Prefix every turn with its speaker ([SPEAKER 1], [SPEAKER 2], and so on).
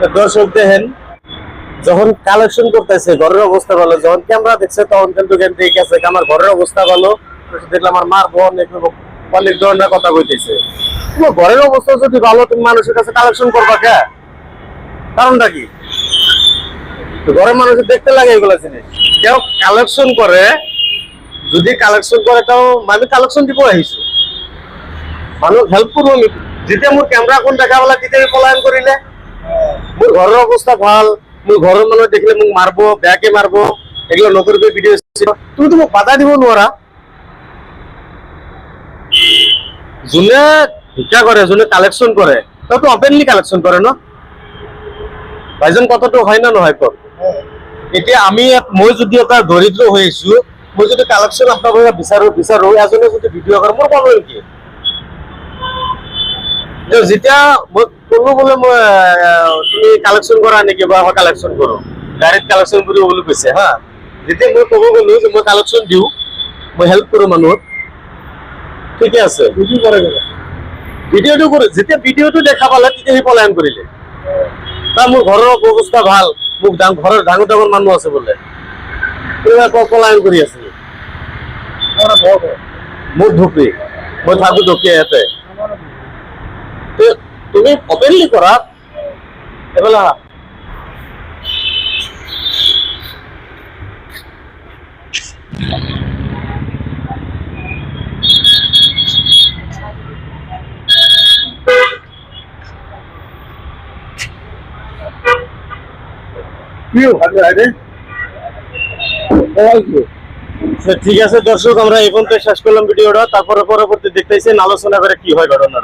[SPEAKER 1] দর্শক দেখেন যখন কালেকশন করতেছে ঘরের অবস্থা ভালো, যখন ক্যামেরা দেখছে তখন কিন্তু ঠিক আছে আমার ঘরের অবস্থা ভালো, দেখলাম আমার মার বোন অনেক ধরনের কথা কইতেছে। ঘরের অবস্থা যদি ভালো তুমি মানুষের কাছে কালেকশন করবা কে? কারণটা কি? ঘরের মানুষের দেখতে লাগে এগুলো জিনিস। কেউ কালেকশন করে, যদি কালেকশন করে তাও আমি কালেকশন দিব আহিছো, মানুষ হেল্প করবো আমি। যেতিয়া মোর ক্যামেরা কোন দেখা বলা তেতিয়া পলায়ন করিলে মোর ঘরের অবস্থা ভাল, মোর ঘরের মানুষ দেখলে মোক মারবো, বেয়াকে মারবো, এগুলো নকরবে ভিডিও। তুমি তো মোক বাধা দিব নোৱাৰা। যোনে ভিক্ষা করে, যোনে কালেকশন করে, তাও তো ওপেনলি কালেকশন করে ন ভাইজন, কথাটো হয় না নহয় কওক? এতিয়া মই যদি এটা দৰিদ্ৰ হৈ আছো, মই যদি কালেকশন আপোনালোকে বিচাৰো এজনে যদি ভিডিঅ' কৰে মোৰ প্ৰব্লেম কি? যেতিয়া মই কোনো বোলে মই তুমি কালেকশন কৰা নেকি বা মই কালেকশন কৰো, গাড়ীত কালেকশন কৰিব বুলি কৈছে হা, যেতিয়া মই ক'ব গ'লো যে মই কালেকশন দিওঁ, মই হেল্প কৰো মানুহক, ঠিকে আছে, ভিডিঅ'টো কৰো। যেতিয়া ভিডিঅ'টো দেখা পালে তেতিয়া সি পলায়ন কৰিলে। মোৰ ঘৰৰ অৱস্থা ভাল, মোক ঘৰৰ ডাঙৰ ডাঙৰ মানুহ আছে বোলে, পলায়ন কৰি আছে। মোৰ ধুপি, মই থাকো ঢুকিয়া ইয়াতে। তুমি ওপেনলি কৰা এবেলা। ঠিক আছে দর্শক, আমরা এই পর্যন্ত শেষ করলাম ভিডিওটা। তারপরে পরবর্তী দেখতেছেন আলোচনা করে কি হয় ঘটনাটা।